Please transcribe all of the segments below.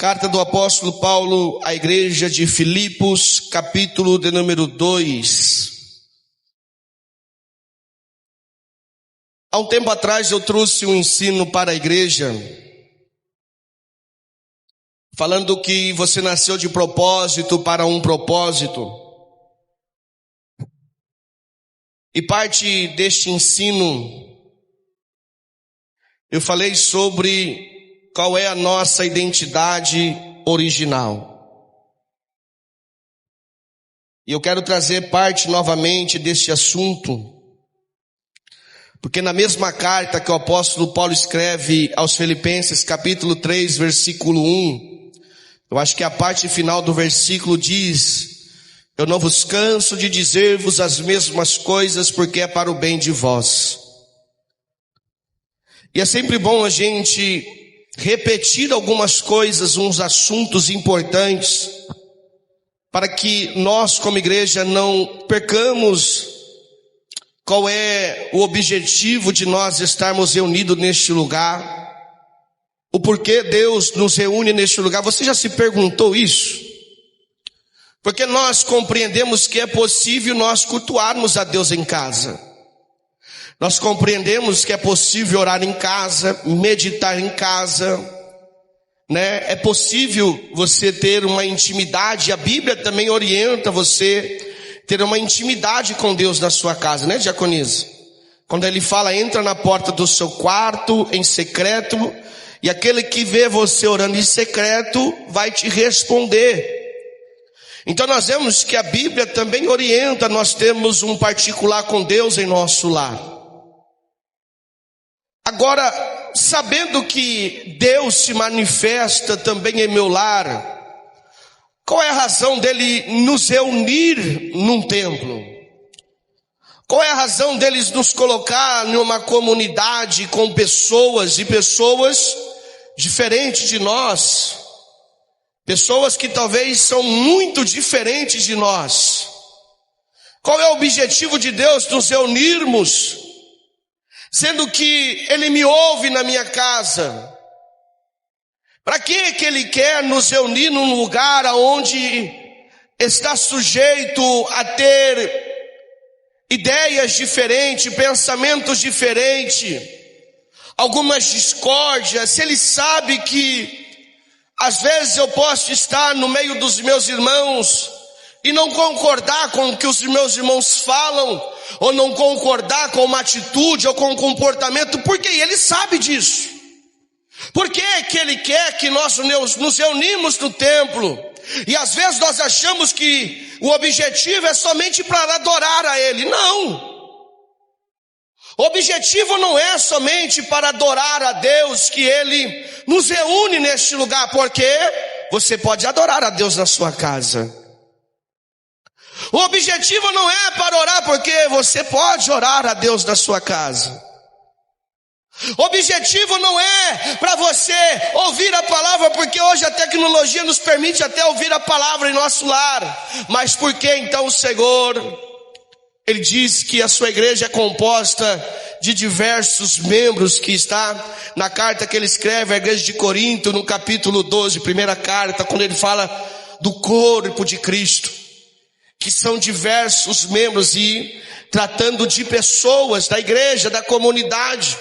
Carta do apóstolo Paulo à igreja de Filipos, capítulo de número 2. Há um tempo atrás eu trouxe um ensino para a igreja, falando que você nasceu de propósito para um propósito. E parte deste ensino, eu falei sobre qual é a nossa identidade original. E eu quero trazer parte novamente deste assunto, porque na mesma carta que o apóstolo Paulo escreve aos Filipenses, capítulo 3, versículo 1, eu acho que a parte final do versículo diz: eu não vos canso de dizer-vos as mesmas coisas, porque é para o bem de vós. E é sempre bom a gente repetir algumas coisas, uns assuntos importantes, para que nós como igreja não percamos qual é o objetivo de nós estarmos reunidos neste lugar, o porquê Deus nos reúne neste lugar. Você já se perguntou isso? Porque nós compreendemos que é possível nós cultuarmos a Deus em casa. Nós compreendemos que é possível orar em casa, meditar em casa, né? É possível você ter uma intimidade. A Bíblia também orienta você ter uma intimidade com Deus na sua casa, né, diaconisa? Quando ele fala, entra na porta do seu quarto em secreto, e aquele que vê você orando em secreto vai te responder. Então nós vemos que a Bíblia também orienta, nós temos um particular com Deus em nosso lar. Agora, sabendo que Deus se manifesta também em meu lar, qual é a razão dele nos reunir num templo? Qual é a razão deles nos colocar numa comunidade com pessoas e pessoas diferentes de nós? Pessoas que talvez são muito diferentes de nós. Qual é o objetivo de Deus nos reunirmos? Sendo que Ele me ouve na minha casa. Para que Ele quer nos reunir num lugar onde está sujeito a ter ideias diferentes, pensamentos diferentes, algumas discórdias? Se Ele sabe que às vezes eu posso estar no meio dos meus irmãos e não concordar com o que os meus irmãos falam, ou não concordar com uma atitude ou com um comportamento, porque Ele sabe disso. Por que Ele quer que nós nos reunimos no templo? E às vezes nós achamos que o objetivo é somente para adorar a Ele. Não. O objetivo não é somente para adorar a Deus que Ele nos reúne neste lugar, porque você pode adorar a Deus na sua casa. O objetivo não é para orar, porque você pode orar a Deus na sua casa. O objetivo não é para você ouvir a palavra, porque hoje a tecnologia nos permite até ouvir a palavra em nosso lar. Mas por que então o Senhor, Ele diz que a sua igreja é composta de diversos membros, que está na carta que ele escreve à igreja de Corinto, no capítulo 12, primeira carta, quando ele fala do corpo de Cristo, que são diversos membros, e tratando de pessoas da igreja, da comunidade.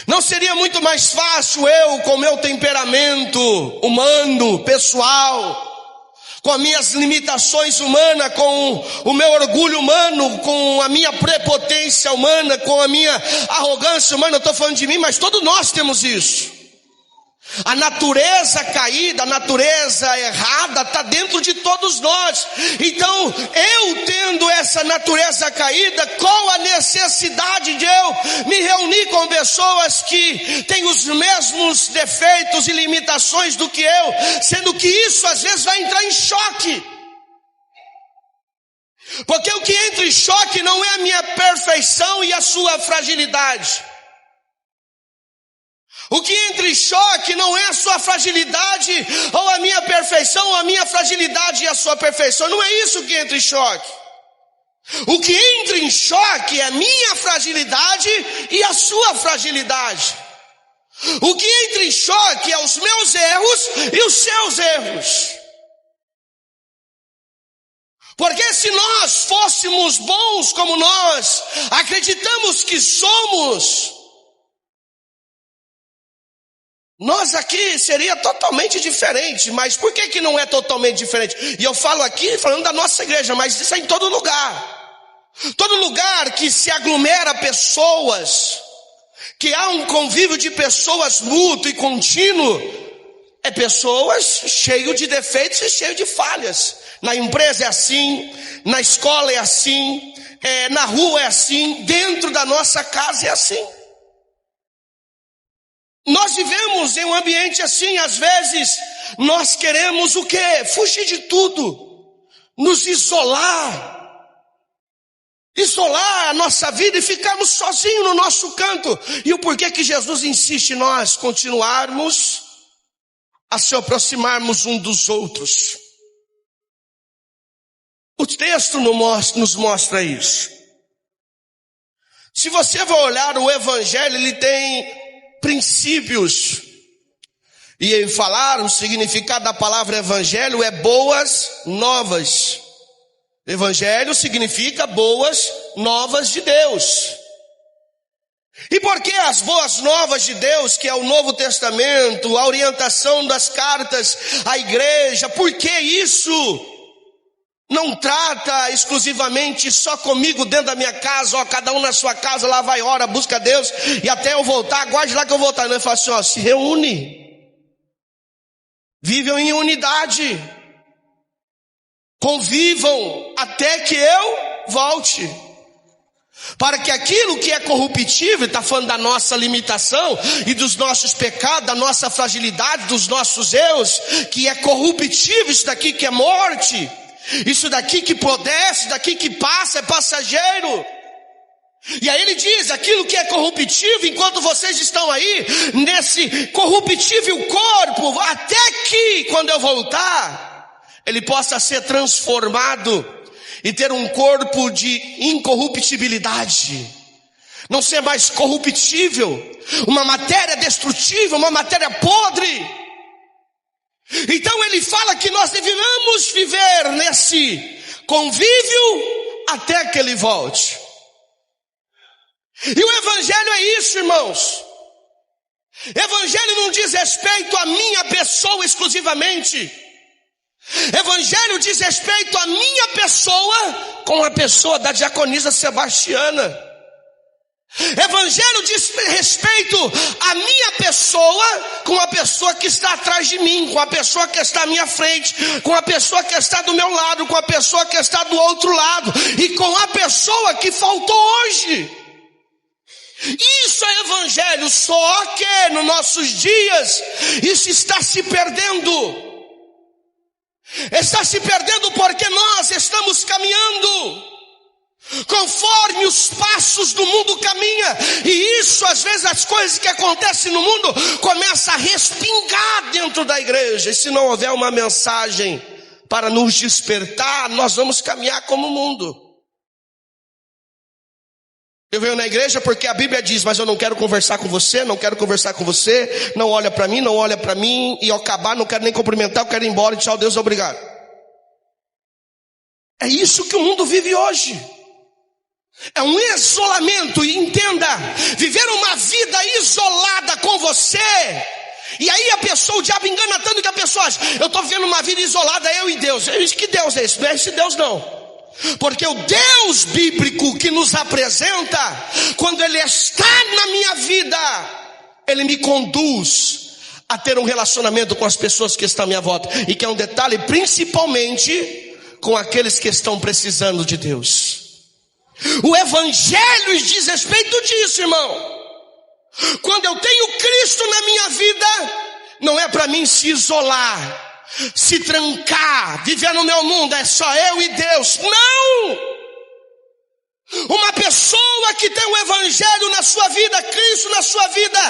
Não seria muito mais fácil eu, com meu temperamento humano, pessoal, com as minhas limitações humanas, com o meu orgulho humano, com a minha prepotência humana, com a minha arrogância humana? Eu estou falando de mim, mas todos nós temos isso. A natureza caída, a natureza errada está dentro de todos nós. Então, eu tendo essa natureza caída, qual a necessidade de eu me reunir com pessoas que têm os mesmos defeitos e limitações do que eu, sendo que isso às vezes vai entrar em choque? Porque o que entra em choque não é a minha perfeição e a sua fragilidade. O que entra em choque não é a sua fragilidade ou a minha perfeição, ou a minha fragilidade e a sua perfeição. Não é isso que entra em choque. O que entra em choque é a minha fragilidade e a sua fragilidade. O que entra em choque é os meus erros e os seus erros. Porque se nós fôssemos bons como nós acreditamos que somos, nós aqui seria totalmente diferente. Mas por que não é totalmente diferente? E eu falo aqui falando da nossa igreja, mas isso é em todo lugar. Todo lugar que se aglomera pessoas, que há um convívio de pessoas mútuo e contínuo, é pessoas cheias de defeitos e cheias de falhas. Na empresa é assim, na escola é assim, na rua é assim, dentro da nossa casa é assim. Nós vivemos em um ambiente assim. Às vezes nós queremos o quê? Fugir de tudo, nos isolar a nossa vida e ficarmos sozinhos no nosso canto. E o porquê que Jesus insiste em nós continuarmos a se aproximarmos um dos outros? O texto nos mostra isso. Se você for olhar o evangelho, ele tem princípios. E falar o significado da palavra evangelho é boas novas. Evangelho significa boas novas de Deus. E por que as boas novas de Deus, que é o Novo Testamento, a orientação das cartas à igreja, por que isso não trata exclusivamente só comigo dentro da minha casa, ó, cada um na sua casa, lá vai, ora, busca Deus, e até eu voltar, aguarde lá que eu voltar. Não, ele fala assim, ó, se reúne, vivam em unidade, convivam até que eu volte, para que aquilo que é corruptível, está falando da nossa limitação e dos nossos pecados, da nossa fragilidade, dos nossos erros, que é corruptível, isso daqui que é morte, isso daqui que apodrece, isso daqui que passa, é passageiro. E aí ele diz, aquilo que é corruptível, enquanto vocês estão aí, nesse corruptível corpo, até que quando eu voltar, ele possa ser transformado e ter um corpo de incorruptibilidade, não ser mais corruptível, uma matéria destrutível, uma matéria podre. Então ele fala que nós devemos viver nesse convívio até que ele volte. E o evangelho é isso, irmãos. Evangelho não diz respeito à minha pessoa exclusivamente. Evangelho diz respeito à minha pessoa com a pessoa da diaconisa Sebastiana. Evangelho diz respeito à minha pessoa com a pessoa que está atrás de mim, com a pessoa que está à minha frente, com a pessoa que está do meu lado, com a pessoa que está do outro lado e com a pessoa que faltou hoje. Isso é evangelho, só que nos nossos dias isso está se perdendo. Está se perdendo porque nós estamos caminhando conforme os passos do mundo caminha, e isso às vezes as coisas que acontecem no mundo começam a respingar dentro da igreja, e se não houver uma mensagem para nos despertar, nós vamos caminhar como o mundo. Eu venho na igreja porque a Bíblia diz, mas eu não quero conversar com você, não quero conversar com você, não olha para mim, não olha para mim, e ao acabar não quero nem cumprimentar, eu quero ir embora, tchau, Deus, obrigado. É isso que o mundo vive hoje. É um isolamento, e entenda, viver uma vida isolada com você, e aí o diabo engana tanto que a pessoa acha, eu estou vivendo uma vida isolada, eu e Deus. Que Deus é esse? Não é esse Deus não. Porque o Deus bíblico que nos apresenta, quando Ele está na minha vida, Ele me conduz a ter um relacionamento com as pessoas que estão à minha volta, e que é um detalhe, principalmente com aqueles que estão precisando de Deus. O evangelho diz respeito disso, irmão. Quando eu tenho Cristo na minha vida, não é para mim se isolar, se trancar, viver no meu mundo, é só eu e Deus. Não! Uma pessoa que tem o evangelho na sua vida, Cristo na sua vida,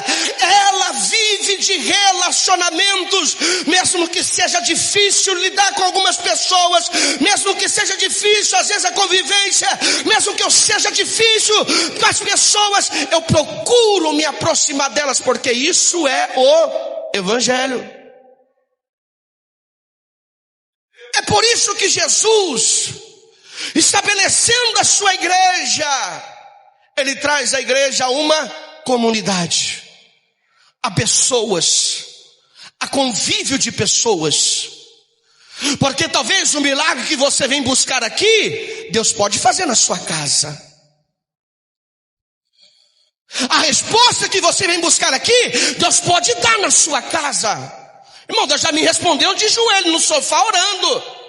ela vive de relacionamentos, mesmo que seja difícil lidar com algumas pessoas, mesmo que seja difícil às vezes a convivência, mesmo que seja difícil com as pessoas, eu procuro me aproximar delas, porque isso é o evangelho. por isso que Jesus, estabelecendo a sua igreja, Ele traz à igreja uma comunidade, a pessoas, a convívio de pessoas. Porque talvez o milagre que você vem buscar aqui, Deus pode fazer na sua casa. A resposta que você vem buscar aqui, Deus pode dar na sua casa. Irmão, Deus já me respondeu de joelho no sofá orando.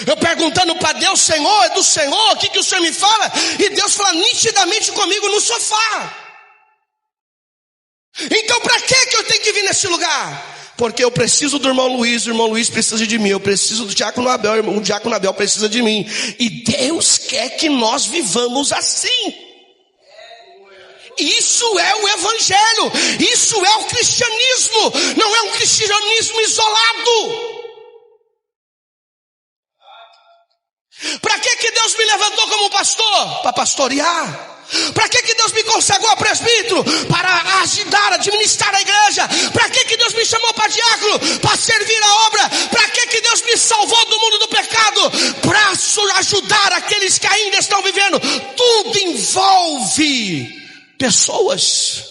Eu perguntando para Deus, Senhor, é do Senhor, o que o Senhor me fala? E Deus fala nitidamente comigo no sofá. Então para que eu tenho que vir nesse lugar? Porque eu preciso do irmão Luiz, o irmão Luiz precisa de mim. Eu preciso do diácono Abel, o diácono Abel precisa de mim. E Deus quer que nós vivamos assim. Isso é o evangelho, isso é o cristianismo, não é um cristianismo isolado. Para que Deus me levantou como pastor? Para pastorear. Para que Deus me consagrou presbítero? Para ajudar, administrar a igreja. Para que Deus me chamou para diácono? Para servir a obra. Para que Deus me salvou do mundo do pecado? Para ajudar aqueles que ainda estão vivendo. Tudo envolve pessoas.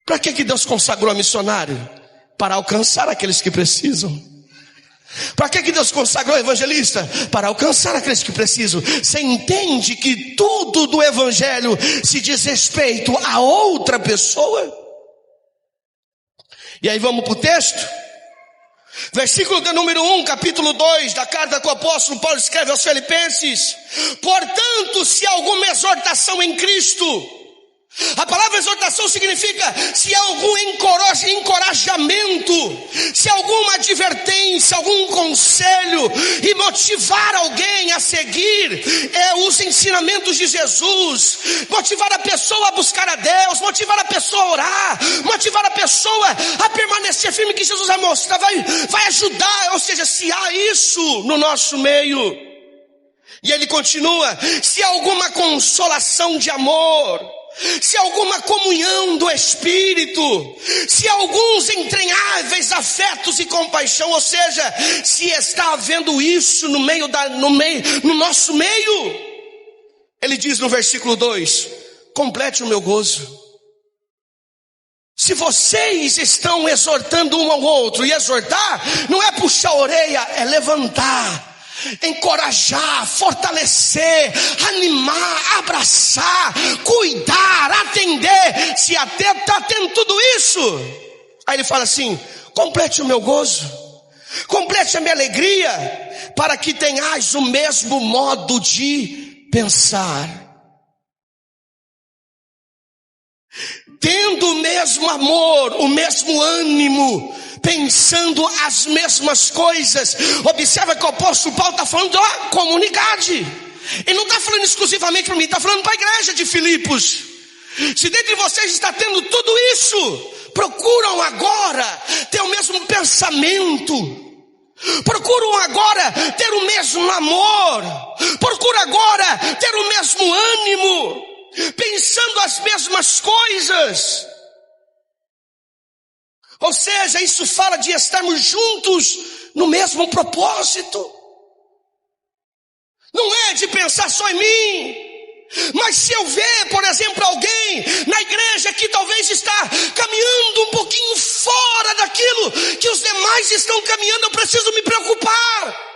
Para que Deus consagrou a missionário? Para alcançar aqueles que precisam. Para que Deus consagrou o evangelista? Para alcançar aqueles que precisam. Você entende que tudo do evangelho se diz respeito a outra pessoa? E aí vamos para o texto. Versículo de número 1, capítulo 2 da carta que o apóstolo Paulo escreve aos Filipenses. Portanto, se há alguma exortação em Cristo, a palavra exortação significa se há algum encorajamento, se há alguma advertência, algum conselho, e motivar alguém a seguir os ensinamentos de Jesus, motivar a pessoa a buscar a Deus, motivar a pessoa a orar, motivar a pessoa a permanecer firme que Jesus vai mostrar, vai ajudar, ou seja, se há isso no nosso meio. E ele continua, se há alguma consolação de amor, se alguma comunhão do Espírito, se alguns entranháveis afetos e compaixão, ou seja, se está havendo isso no nosso meio, ele diz no versículo 2, complete o meu gozo. Se vocês estão exortando um ao outro, e exortar não é puxar a orelha, é levantar, encorajar, fortalecer, animar, abraçar, cuidar, atender. Se até está tendo tudo isso, aí ele fala assim, complete o meu gozo, complete a minha alegria, para que tenhais o mesmo modo de pensar, tendo o mesmo amor, o mesmo ânimo, pensando as mesmas coisas. Observa que o apóstolo Paulo está falando da comunidade. Ele não está falando exclusivamente para mim, está falando para a igreja de Filipos. Se dentre vocês está tendo tudo isso, procuram agora ter o mesmo pensamento, procuram agora ter o mesmo amor, procuram agora ter o mesmo ânimo, pensando as mesmas coisas. Ou seja, isso fala de estarmos juntos no mesmo propósito. Não é de pensar só em mim. Mas se eu ver, por exemplo, alguém na igreja que talvez está caminhando um pouquinho fora daquilo que os demais estão caminhando, eu preciso me preocupar.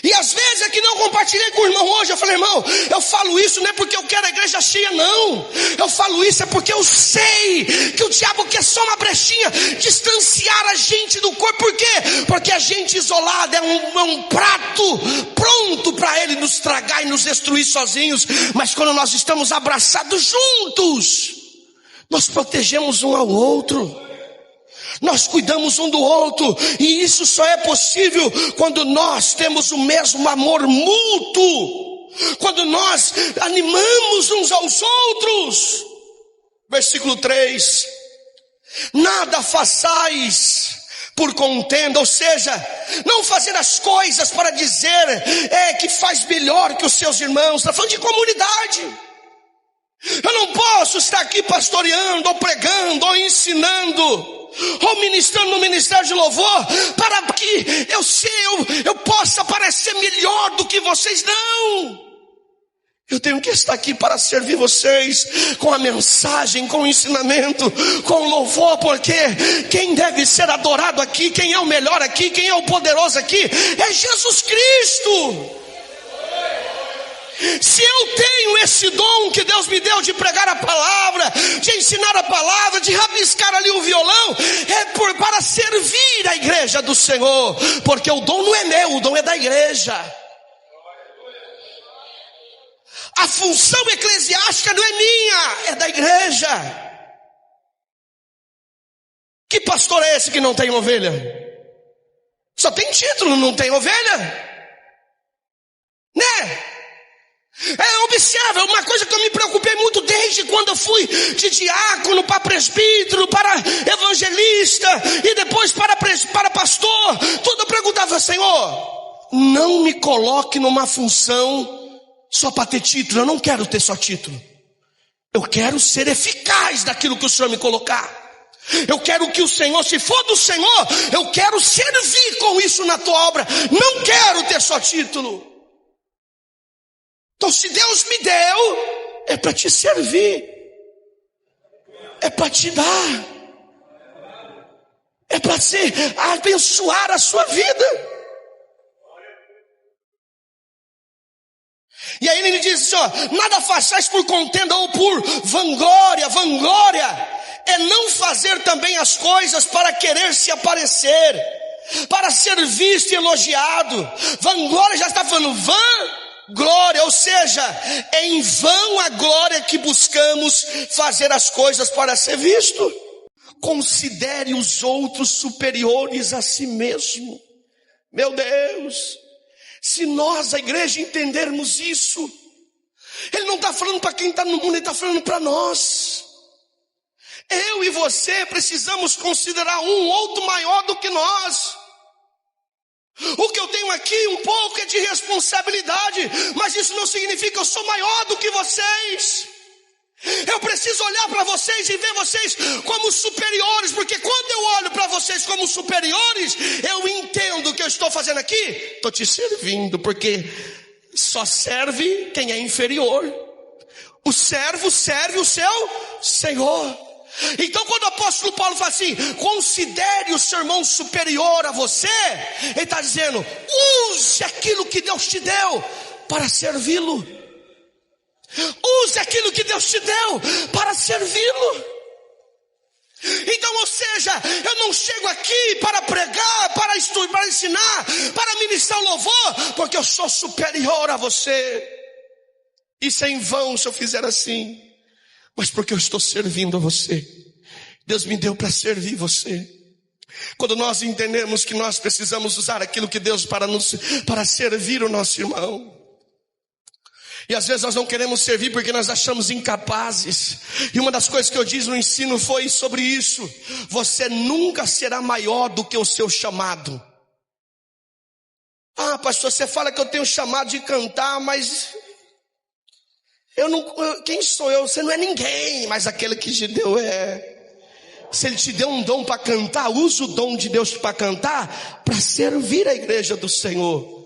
E às vezes é que não compartilhei com o irmão hoje. Eu falei, irmão, eu falo isso não é porque eu quero a igreja cheia, não. Eu falo isso é porque eu sei que o diabo quer só uma brechinha, distanciar a gente do corpo. Por quê? Porque a gente isolada é um prato pronto para ele nos tragar e nos destruir sozinhos. Mas quando nós estamos abraçados juntos, nós protegemos um ao outro, nós cuidamos um do outro, e isso só é possível quando nós temos o mesmo amor mútuo, quando nós animamos uns aos outros. Versículo 3, nada façais por contenda, ou seja, não fazer as coisas para dizer que faz melhor que os seus irmãos. Está falando de comunidade. Eu não posso estar aqui pastoreando, ou pregando, ou ensinando, ou ministrando no ministério de louvor, para que eu possa parecer melhor do que vocês. Não! Eu tenho que estar aqui para servir vocês com a mensagem, com o ensinamento, com o louvor, porque quem deve ser adorado aqui, quem é o melhor aqui, quem é o poderoso aqui, é Jesus Cristo. Se eu tenho esse dom que Deus me deu de pregar a palavra, de ensinar a palavra, de rabiscar ali o violão, é para servir a igreja do Senhor, porque o dom não é meu, o dom é da igreja. A função eclesiástica não é minha, é da igreja. Que pastor é esse que não tem ovelha? Só tem título, não tem ovelha? Né? Observa, uma coisa que eu me preocupei muito desde quando eu fui de diácono para presbítero, para evangelista e depois para pastor. Tudo eu perguntava: Senhor, não me coloque numa função só para ter título. Eu não quero ter só título. Eu quero ser eficaz daquilo que o Senhor me colocar. Eu quero que o Senhor, se for do Senhor, eu quero servir com isso na tua obra. Não quero ter só título. Então, se Deus me deu, é para te servir, é para te dar, é para abençoar a sua vida. E aí ele diz assim, ó: nada façais por contenda ou por vanglória. Vanglória é não fazer também as coisas para querer se aparecer, para ser visto e elogiado. Vanglória já está falando glória, ou seja, é em vão a glória que buscamos fazer as coisas para ser visto. Considere os outros superiores a si mesmo. Meu Deus, se nós, a igreja, entendermos isso, ele não está falando para quem está no mundo, ele está falando para nós. Eu e você precisamos considerar um outro maior do que nós. O que eu tenho aqui um pouco é de responsabilidade, mas isso não significa que eu sou maior do que vocês. Eu preciso olhar para vocês e ver vocês como superiores, porque quando eu olho para vocês como superiores, eu entendo o que eu estou fazendo aqui. Estou te servindo, porque só serve quem é inferior. O servo serve o seu Senhor. Então quando o apóstolo Paulo fala assim: considere o seu irmão superior a você, ele está dizendo: use aquilo que Deus te deu para servi-lo. Use aquilo que Deus te deu para servi-lo. Então, ou seja, eu não chego aqui para pregar, para estudar, para ensinar, para ministrar o louvor, porque eu sou superior a você. Isso é em vão se eu fizer assim, mas porque eu estou servindo a você. Deus me deu para servir você. Quando nós entendemos que nós precisamos usar aquilo que Deus para servir o nosso irmão. E às vezes nós não queremos servir porque nós achamos incapazes. E uma das coisas que eu disse no ensino foi sobre isso: você nunca será maior do que o seu chamado. Ah, pastor, você fala que eu tenho chamado de cantar, mas eu não, quem sou eu? Você não é ninguém, mas aquele que te deu é. Se ele te deu um dom para cantar, use o dom de Deus para cantar, para servir a igreja do Senhor.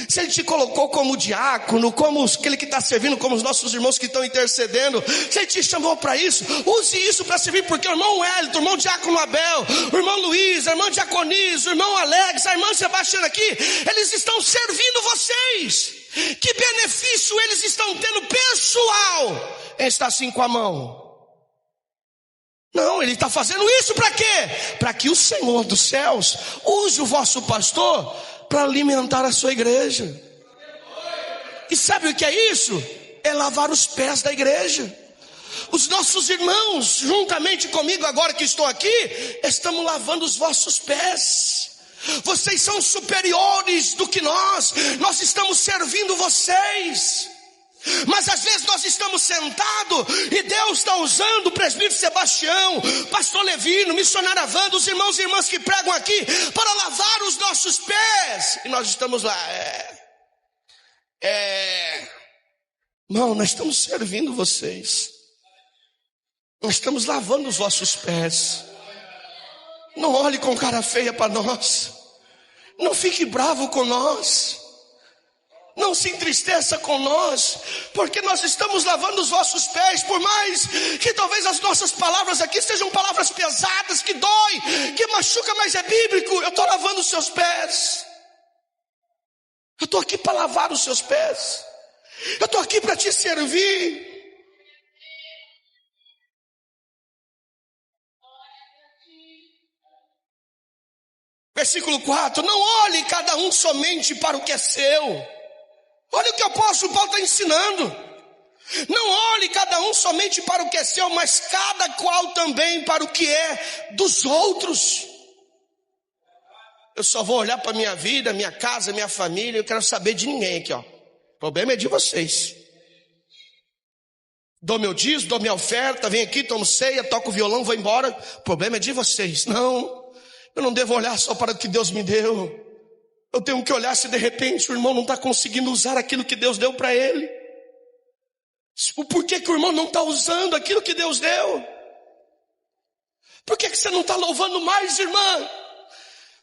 Se ele te colocou como diácono, como aquele que está servindo, como os nossos irmãos que estão intercedendo, se ele te chamou para isso, use isso para servir, porque o irmão Wellington, o irmão diácono Abel, o irmão Luiz, a irmã Diaconisa, o irmão Alex, a irmã Sebastiana aqui, eles estão servindo vocês. Que benefício eles estão tendo pessoal em estar assim com a mão? Não, ele está fazendo isso para quê? Para que o Senhor dos céus use o vosso pastor para alimentar a sua igreja. E sabe o que é isso? É lavar os pés da igreja. Os nossos irmãos, juntamente comigo agora que estou aqui, estamos lavando os vossos pés. Vocês são superiores do que nós estamos servindo vocês. Mas às vezes nós estamos sentados e Deus está usando o presbítero Sebastião, pastor Levino, missionário Avando, os irmãos e irmãs que pregam aqui para lavar os nossos pés. E nós estamos lá, Não, nós estamos servindo vocês. Nós estamos lavando os vossos pés. Não olhe com cara feia para nós. Não fique bravo com nós. Não se entristeça com nós, porque nós estamos lavando os vossos pés. Por mais que talvez as nossas palavras aqui sejam palavras pesadas, que dói, que machuca, mas é bíblico. Eu estou lavando os seus pés. Eu estou aqui para lavar os seus pés. Eu estou aqui para te servir. Versículo 4, não olhe cada um somente para o que é seu. Olha o que o apóstolo Paulo está ensinando. Não olhe cada um somente para o que é seu, mas cada qual também para o que é dos outros. Eu só vou olhar para a minha vida, minha casa, minha família, eu quero saber de ninguém aqui, ó. O problema é de vocês. Dou meu dízimo, dou minha oferta, venho aqui, tomo ceia, toco violão, vou embora. O problema é de vocês. Não, eu não devo olhar só para o que Deus me deu. Eu tenho que olhar se de repente o irmão não está conseguindo usar aquilo que Deus deu para ele. Por que o irmão não está usando aquilo que Deus deu? Por que você não está louvando mais, irmã?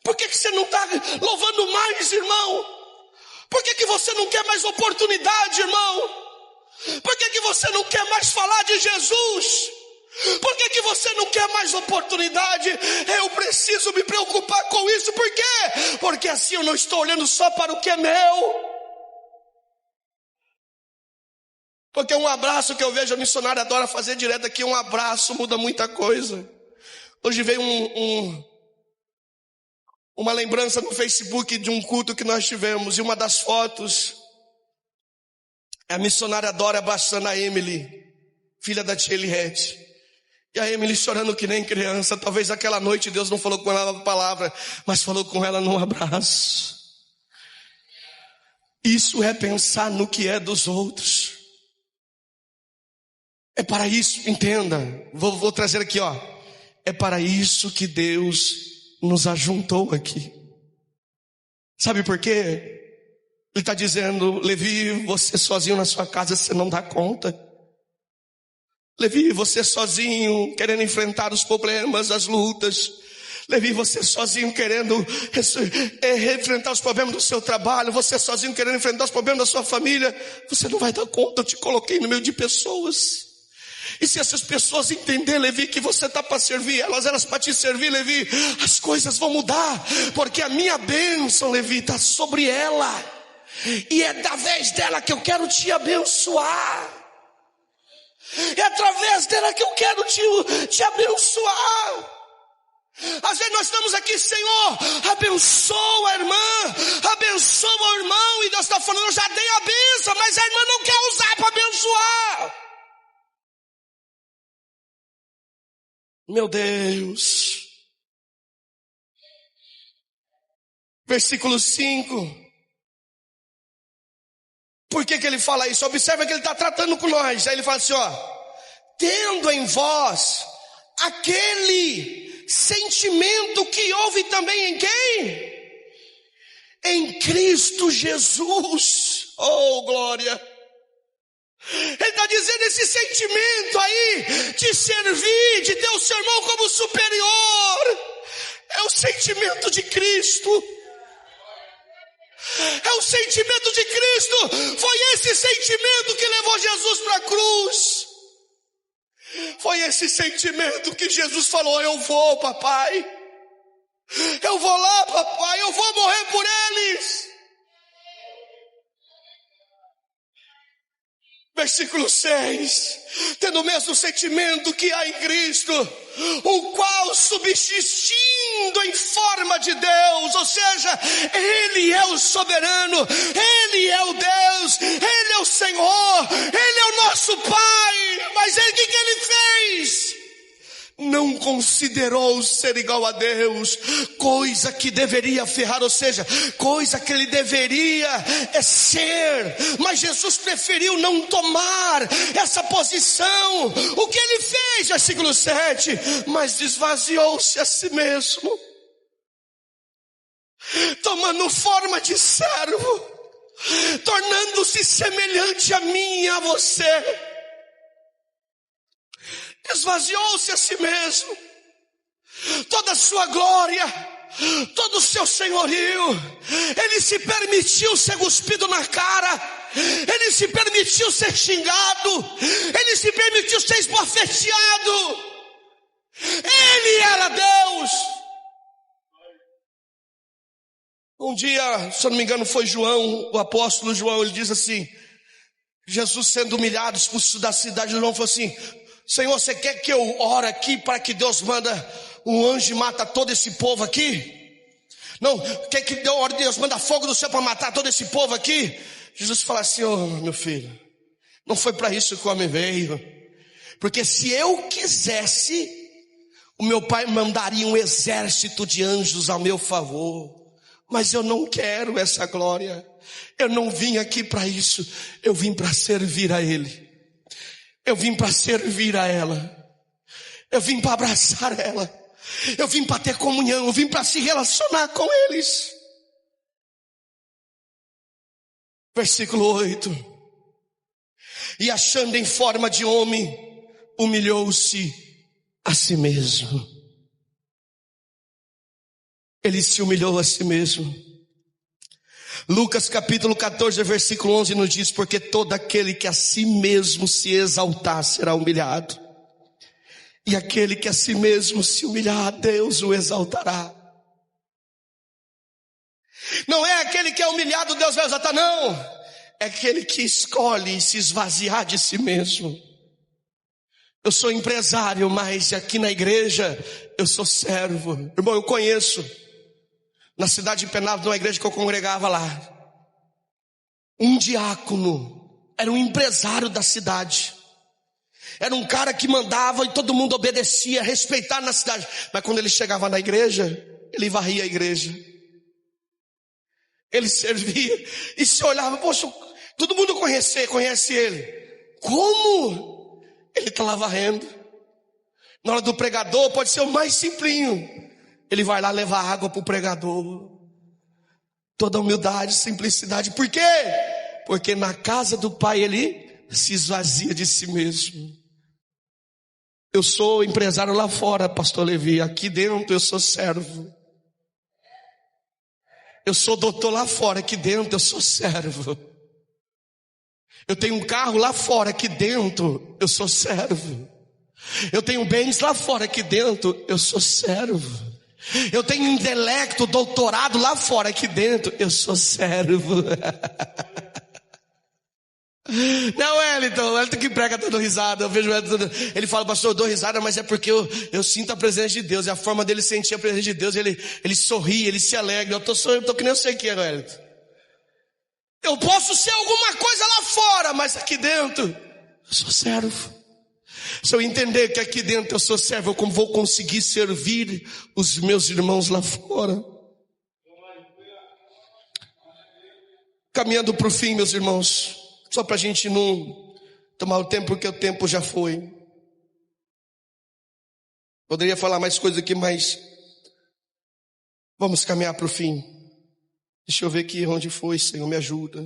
Por que você não está louvando mais, irmão? Por que você não quer mais oportunidade, irmão? Por que você não quer mais falar de Jesus? Por que você não quer mais oportunidade? Eu preciso me preocupar com isso. Por quê? Porque assim eu não estou olhando só para o que é meu. Porque um abraço que eu vejo a missionária adora fazer direto aqui, um abraço muda muita coisa. Hoje veio uma lembrança no Facebook de um culto que nós tivemos, e uma das fotos, a missionária adora abraçando a Emily, filha da tia Eliette. E a Emily chorando que nem criança. Talvez aquela noite Deus não falou com ela uma palavra, mas falou com ela num abraço. Isso é pensar no que é dos outros. É para isso, entenda. Vou trazer aqui, ó. É para isso que Deus nos ajuntou aqui. Sabe por quê? Ele está dizendo: Levi, você sozinho na sua casa, você não dá conta. Levi, você sozinho querendo enfrentar os problemas, as lutas. Levi, você sozinho querendo enfrentar os problemas do seu trabalho. Você sozinho querendo enfrentar os problemas da sua família. Você não vai dar conta, eu te coloquei no meio de pessoas. E se essas pessoas entenderem, Levi, que você está para servir elas para te servir, Levi, as coisas vão mudar. Porque a minha bênção, Levi, está sobre ela. E é através dela que eu quero te abençoar. É através dela que eu quero te abençoar. Às vezes nós estamos aqui: Senhor, abençoa a irmã, abençoa o irmão. E Deus está falando: eu já dei a bênção, mas a irmã não quer usar para abençoar. Meu Deus. Versículo 5. Por que ele fala isso? Observa que ele está tratando com nós. Aí ele fala assim, ó: tendo em vós aquele sentimento que houve também em quem? Em Cristo Jesus. Oh, glória. Ele está dizendo: esse sentimento aí de servir, de ter o seu irmão como superior, é o sentimento de Cristo. É o sentimento de Cristo. Foi esse sentimento que levou Jesus para a cruz. Foi esse sentimento que Jesus falou: eu vou, papai. Eu vou lá, papai. Eu vou morrer por eles. Versículo 6. Tendo o mesmo sentimento que há em Cristo, o qual subsistindo em forma de Deus, ou seja, Ele é o soberano, Ele é o Deus, Ele é o Senhor, Ele é o nosso Pai. Mas Ele, o que Ele fez? Não considerou ser igual a Deus coisa que deveria ferrar, ou seja, coisa que ele deveria ser, mas Jesus preferiu não tomar essa posição. O que ele fez? Versículo 7: mas esvaziou-se a si mesmo, tomando forma de servo, tornando-se semelhante a mim e a você. Esvaziou-se a si mesmo. toda a sua glória, todo o seu senhorio. Ele se permitiu ser cuspido na cara, ele se permitiu ser xingado, ele se permitiu ser esbofeteado. Ele era Deus. Um dia, se eu não me engano, foi João, o apóstolo João, ele diz assim, Jesus sendo humilhado, expulso da cidade, João falou assim: Senhor, você quer que eu ore aqui para que Deus manda um anjo e mata todo esse povo aqui? Não, quer que Deus manda fogo do céu para matar todo esse povo aqui? Jesus fala assim: oh, meu filho, não foi para isso que o homem veio. Porque se eu quisesse, o meu pai mandaria um exército de anjos ao meu favor. Mas eu não quero essa glória. Eu não vim aqui para isso. Eu vim para servir a Ele. Eu vim para servir a ela. Eu vim para abraçar ela. Eu vim para ter comunhão. Eu vim para se relacionar com eles. Versículo 8. E achando em forma de homem, humilhou-se a si mesmo. Ele se humilhou a si mesmo. Lucas capítulo 14, versículo 11 nos diz: porque todo aquele que a si mesmo se exaltar será humilhado, e aquele que a si mesmo se humilhar, Deus o exaltará. Não é aquele que é humilhado, Deus vai exaltar, não. É aquele que escolhe se esvaziar de si mesmo. Eu sou empresário, mas aqui na igreja eu sou servo. Irmão, eu conheço, na cidade de Penápolis, numa igreja que eu congregava lá, um diácono, era um empresário da cidade. Era um cara que mandava e todo mundo obedecia, respeitado na cidade. Mas quando ele chegava na igreja, ele varria a igreja. Ele servia e se olhava, poxa, todo mundo conhece ele. Como? Ele está lá varrendo. Na hora do pregador, pode ser o mais simplinho. Ele vai lá levar água para o pregador. Toda humildade, simplicidade. Por quê? Porque na casa do Pai ele se esvazia de si mesmo. Eu sou empresário lá fora, pastor Levi. Aqui dentro eu sou servo. Eu sou doutor lá fora. Aqui dentro eu sou servo. Eu tenho um carro lá fora. Aqui dentro eu sou servo. Eu tenho bens lá fora. Aqui dentro eu sou servo. Eu tenho intelecto, doutorado lá fora. Aqui dentro eu sou servo. Não, Wellington que prega dando risada. Eu vejo ele fala: pastor, eu dou risada, mas é porque eu sinto a presença de Deus. E a forma dele sentir a presença de Deus, ele sorri, ele se alegra. Eu tô que nem eu sei o que é, Wellington. Eu posso ser alguma coisa lá fora, mas aqui dentro eu sou servo. Se eu entender que aqui dentro eu sou servo, eu vou conseguir servir os meus irmãos lá fora. Caminhando para o fim, meus irmãos, só para a gente não tomar o tempo, porque o tempo já foi. Poderia falar mais coisas aqui, mas vamos caminhar para o fim. Deixa eu ver aqui onde foi, Senhor, me ajuda.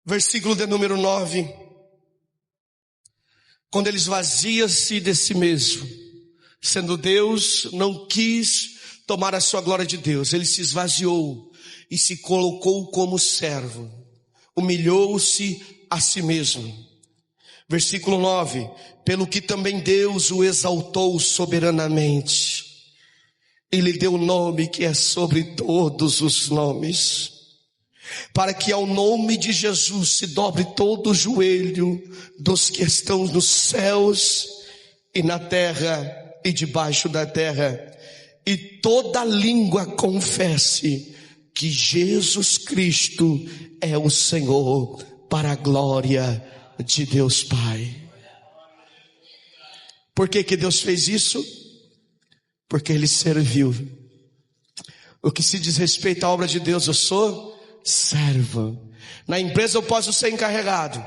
Versículo de número 9. Quando ele esvazia-se de si mesmo, sendo Deus, não quis tomar a sua glória de Deus. Ele se esvaziou e se colocou como servo. Humilhou-se a si mesmo. Versículo 9. Pelo que também Deus o exaltou soberanamente. E lhe deu o nome que é sobre todos os nomes. Para que ao nome de Jesus se dobre todo o joelho dos que estão nos céus e na terra e debaixo da terra, e toda língua confesse que Jesus Cristo é o Senhor, para a glória de Deus Pai. Por que Deus fez isso? Porque Ele serviu. O que se diz respeito à obra de Deus, eu sou servo. Na empresa eu posso ser encarregado.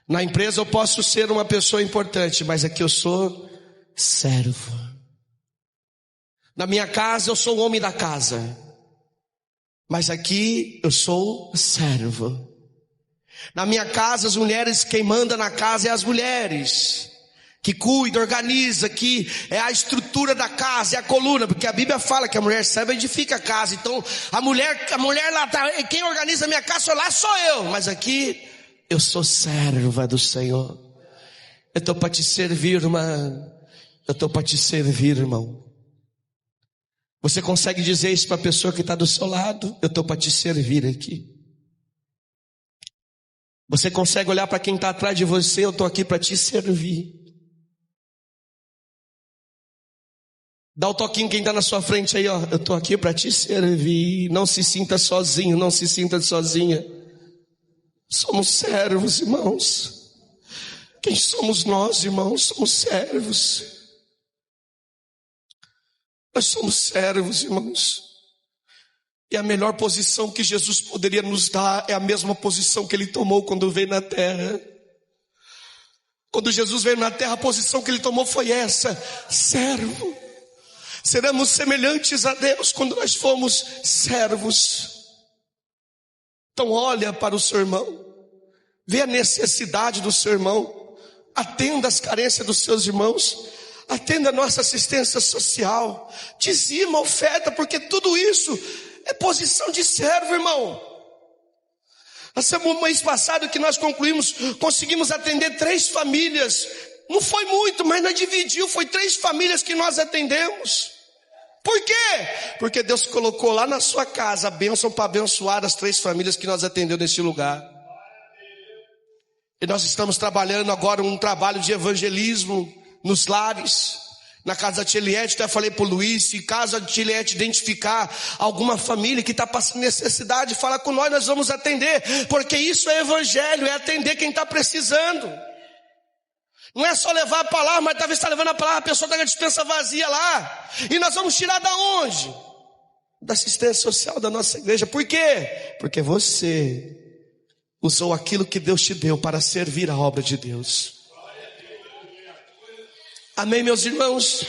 Na empresa eu posso ser uma pessoa importante, mas aqui eu sou servo. Na minha casa eu sou o homem da casa, mas aqui eu sou servo. Na minha casa as mulheres, quem manda na casa é as mulheres. que cuida, organiza, que é a estrutura da casa, é a coluna, porque a Bíblia fala que a mulher serva edifica a casa. Então a mulher lá tá, quem organiza a minha casa lá sou eu, mas aqui eu sou serva do Senhor. Eu estou para te servir, irmã. Eu estou para te servir, irmão. Você consegue dizer isso para a pessoa que está do seu lado? Eu estou para te servir aqui. Você consegue olhar para quem está atrás de você? Eu estou aqui para te servir. Dá o toquinho quem está na sua frente aí, ó. Eu estou aqui para te servir. Não se sinta sozinho, não se sinta sozinha. Somos servos, irmãos. Quem somos nós, irmãos? Somos servos. Nós somos servos, irmãos. E a melhor posição que Jesus poderia nos dar é a mesma posição que Ele tomou quando veio na terra. Quando Jesus veio na terra, a posição que Ele tomou foi essa: servo. Seremos semelhantes a Deus quando nós formos servos. Então olha para o seu irmão, vê a necessidade do seu irmão, atenda as carências dos seus irmãos, atenda a nossa assistência social, dizima, oferta, porque tudo isso é posição de servo, irmão. No mês passado que nós conseguimos atender 3 famílias. Não foi muito, mas nós dividimos, foi 3 famílias que nós atendemos. Por quê? Porque Deus colocou lá na sua casa a bênção para abençoar as 3 famílias que nós atendemos nesse lugar. E nós estamos trabalhando agora um trabalho de evangelismo nos lares. Na casa da tia Eliette, até falei para o Luiz, se caso a tia Eliette identificar alguma família que está passando necessidade, fala com nós vamos atender. Porque isso é evangelho, é atender quem está precisando. Não é só levar a palavra, mas talvez está levando a palavra, a pessoa está com a dispensa vazia lá. E nós vamos tirar da onde? Da assistência social da nossa igreja. Por quê? Porque você usou aquilo que Deus te deu para servir a obra de Deus. Amém, meus irmãos?